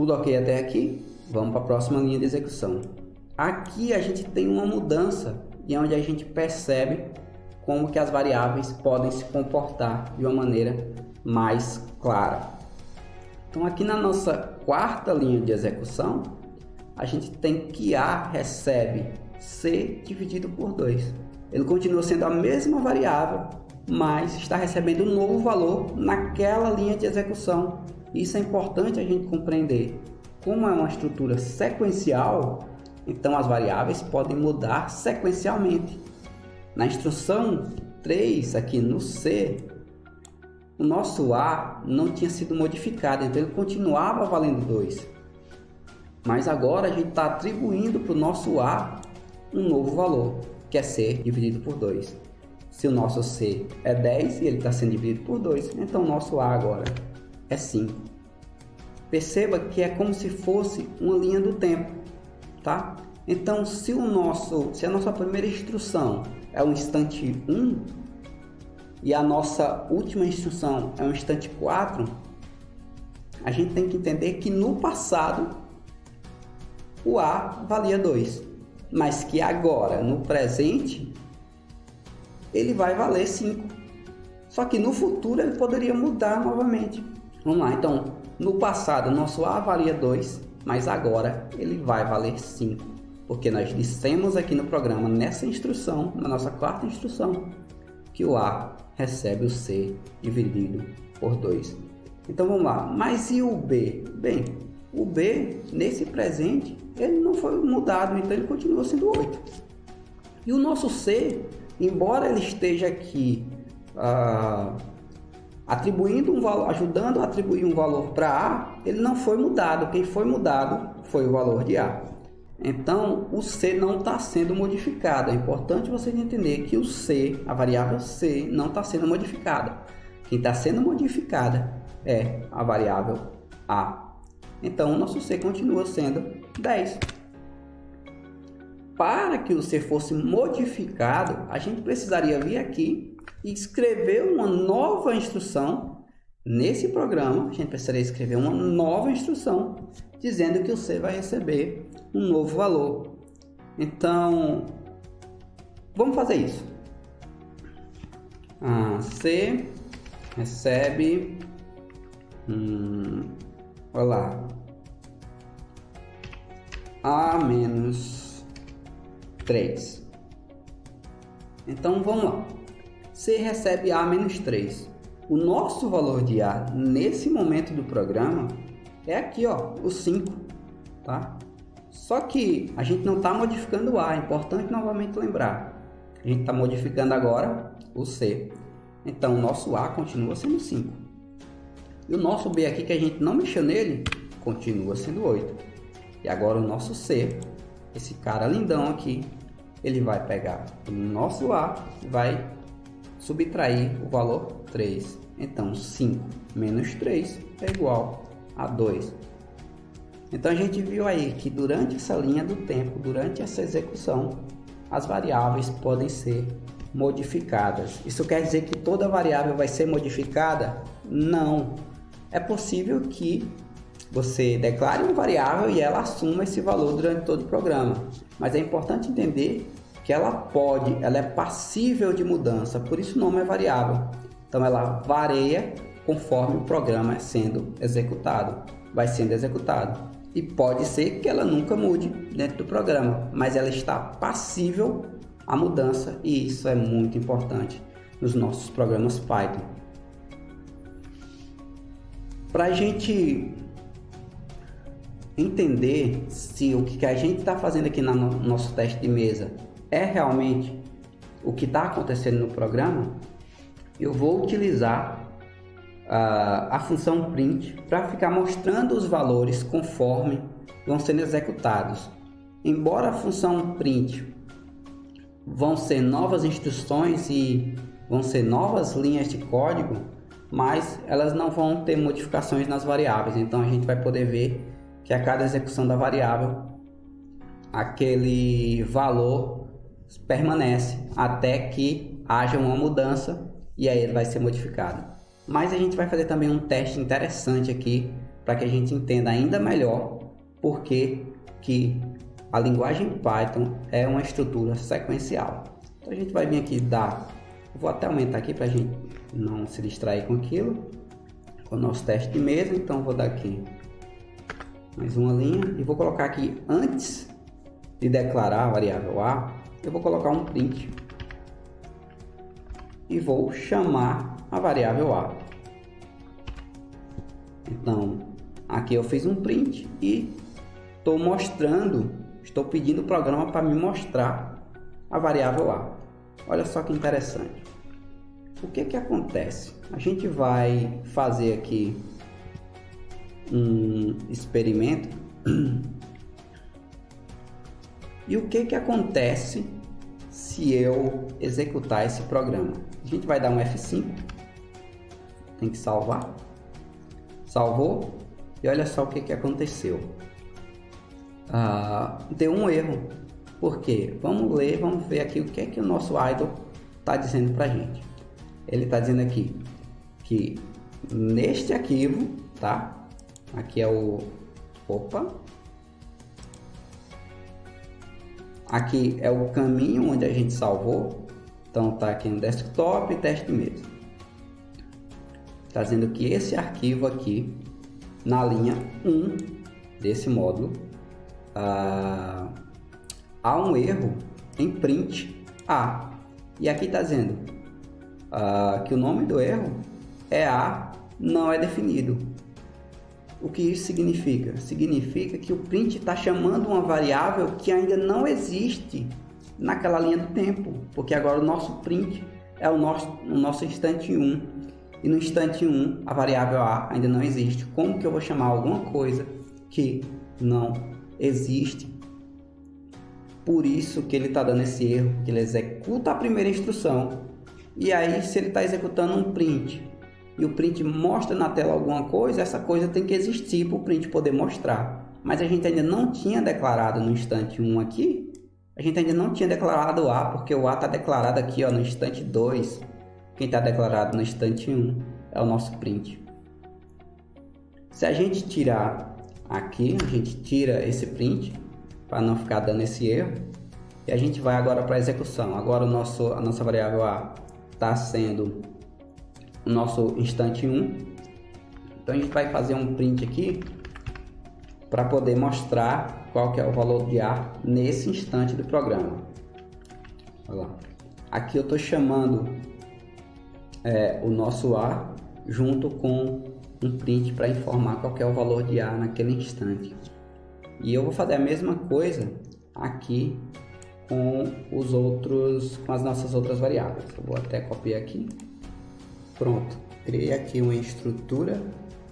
Tudo ok até aqui? Vamos para a próxima linha de execução. Aqui a gente tem uma mudança e é onde a gente percebe como que as variáveis podem se comportar de uma maneira mais clara. Então aqui na nossa quarta linha de execução, a gente tem que A recebe C dividido por 2. Ele continua sendo a mesma variável, mas está recebendo um novo valor naquela linha de execução. Isso é importante a gente compreender. Como é uma estrutura sequencial, então as variáveis podem mudar sequencialmente. Na instrução 3, aqui no C, o nosso A não tinha sido modificado, então ele continuava valendo 2. Mas agora a gente está atribuindo para o nosso A um novo valor, que é C dividido por 2. Se o nosso C é 10 e ele está sendo dividido por 2, então o nosso A agora é 5. Perceba que é como se fosse uma linha do tempo, tá? Então, se a nossa primeira instrução é o instante 1 e a nossa última instrução é o instante 4, a gente tem que entender que no passado o A valia 2, mas que agora, no presente, ele vai valer 5. Só que no futuro ele poderia mudar novamente. Vamos lá, então, no passado nosso A valia 2, mas agora ele vai valer 5. Porque nós dissemos aqui no programa, nessa instrução, na nossa quarta instrução, que o A recebe o C dividido por 2. Então vamos lá, mas e o B? Bem, o B, nesse presente, ele não foi mudado, então ele continua sendo 8. E o nosso C, embora ele esteja aqui atribuindo um valor, ajudando a atribuir um valor para A, ele não foi mudado. Quem foi mudado foi o valor de A. Então, o C não está sendo modificado. É importante vocês entenderem que o C, a variável C, não está sendo modificada. Quem está sendo modificada é a variável A. Então, o nosso C continua sendo 10. Para que o C fosse modificado, a gente precisaria vir aqui e escrever uma nova instrução. Nesse programa, a gente precisaria escrever uma nova instrução dizendo que o C vai receber um novo valor. Então, vamos fazer isso. C recebe... olha lá. A menos 3. Então, vamos lá. C recebe A menos 3. O nosso valor de A nesse momento do programa é aqui, ó, o 5, tá? Só que a gente não está modificando o A, é importante novamente lembrar. A gente está modificando agora o C. Então, o nosso A continua sendo 5. E o nosso B aqui, que a gente não mexeu nele, continua sendo 8. E agora o nosso C, esse cara lindão aqui, ele vai pegar o nosso A e vai subtrair o valor 3. Então, 5 menos 3 é igual a 2. Então, a gente viu aí que durante essa linha do tempo, durante essa execução, as variáveis podem ser modificadas. Isso quer dizer que toda variável vai ser modificada? Não. É possível que você declare uma variável e ela assuma esse valor durante todo o programa. Mas é importante entender que ela é passível de mudança, por isso o nome é variável. Então ela varia conforme o programa é sendo executado, vai sendo executado. E pode ser que ela nunca mude dentro do programa, mas ela está passível à mudança e isso é muito importante nos nossos programas Python. Para a gente entender se o que a gente está fazendo aqui no nosso teste de mesa é realmente o que está acontecendo no programa, eu vou utilizar a função print para ficar mostrando os valores conforme vão sendo executados. Embora a função print vão ser novas instruções e vão ser novas linhas de código, mas elas não vão ter modificações nas variáveis. Então a gente vai poder ver que a cada execução da variável aquele valor permanece até que haja uma mudança e aí ele vai ser modificado. Mas a gente vai fazer também um teste interessante aqui para que a gente entenda ainda melhor por que a linguagem Python é uma estrutura sequencial. Então a gente vai vir aqui vou até aumentar aqui para a gente não se distrair com aquilo, com o nosso teste de mesa. Então vou dar aqui mais uma linha e vou colocar aqui, antes de declarar a variável A, eu vou colocar um print e vou chamar a variável A. Então aqui eu fiz um print e estou pedindo o programa para me mostrar a variável A. Olha só que interessante. O que acontece? A gente vai fazer aqui um experimento. E o que acontece se eu executar esse programa? A gente vai dar um F5. Tem que salvar. Salvou. E olha só o que aconteceu. Deu um erro. Por quê? Vamos ver aqui o que o nosso idle está dizendo para a gente. Ele está dizendo aqui que neste arquivo, tá? Aqui é aqui é o caminho onde a gente salvou. Então tá aqui no desktop, teste de mesa. Está dizendo que esse arquivo aqui, na linha 1 desse módulo, há um erro em print A. E aqui está dizendo que o nome do erro é A, não é definido. O que isso significa? Significa que o print está chamando uma variável que ainda não existe naquela linha do tempo, porque agora o nosso print é o nosso instante 1, e no instante 1 a variável A ainda não existe. Como que eu vou chamar alguma coisa que não existe? Por isso que ele está dando esse erro, que ele executa a primeira instrução, e aí se ele está executando um print e o print mostra na tela alguma coisa, essa coisa tem que existir para o print poder mostrar. Mas a gente ainda não tinha declarado no instante 1 aqui, a gente ainda não tinha declarado o A, porque o A está declarado aqui no instante 2. Quem está declarado no instante 1 é o nosso print. Se a gente tirar aqui, a gente tira esse print para não ficar dando esse erro, e a gente vai agora para a execução. Agora a nossa variável A está sendo o nosso instante 1. Então a gente vai fazer um print aqui para poder mostrar qual que é o valor de A nesse instante do programa. Olha lá. Aqui eu estou chamando o nosso A junto com um print para informar qual que é o valor de A naquele instante. E eu vou fazer a mesma coisa aqui com as nossas outras variáveis. Eu vou até copiar aqui. Pronto, criei aqui uma estrutura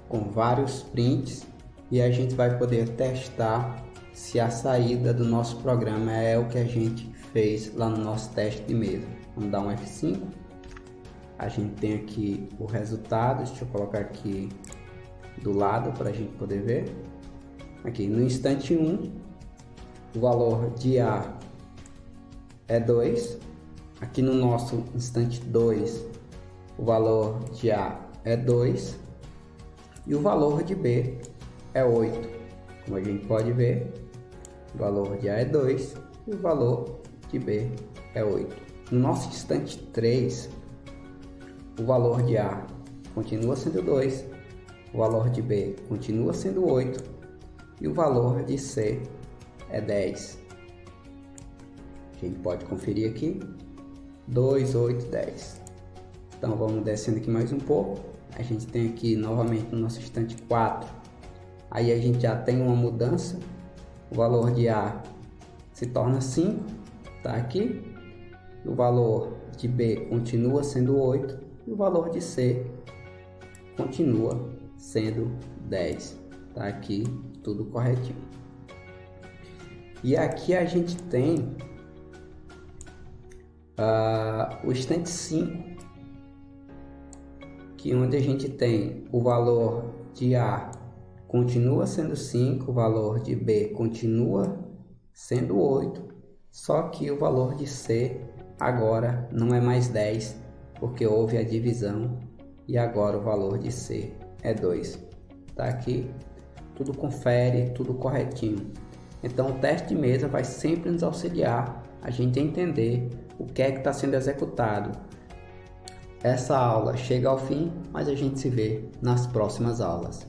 com vários prints e a gente vai poder testar se a saída do nosso programa é o que a gente fez lá no nosso teste de mesa. Vamos dar um F5. A gente tem aqui o resultado. Deixa eu colocar aqui do lado para a gente poder ver. Aqui no instante 1, o valor de A é 2. Aqui no nosso instante 2, o valor de A é 2 e o valor de B é 8. Como a gente pode ver, o valor de A é 2 e o valor de B é 8. No nosso instante 3, o valor de A continua sendo 2, o valor de B continua sendo 8 e o valor de C é 10. A gente pode conferir aqui, 2, 8, 10. Então vamos descendo aqui mais um pouco. A gente tem aqui novamente no nosso instante 4. Aí a gente já tem uma mudança. O valor de A se torna 5, tá aqui. O valor de B continua sendo 8 e o valor de C continua sendo 10. Tá aqui tudo corretinho. E aqui a gente tem o instante 5, que onde a gente tem o valor de A continua sendo 5, o valor de B continua sendo 8, só que o valor de C agora não é mais 10, porque houve a divisão e agora o valor de C é 2. tá aqui, tudo confere, tudo corretinho. Então o teste de mesa vai sempre nos auxiliar a gente a entender o que é que está sendo executado. Essa aula chega ao fim, mas a gente se vê nas próximas aulas.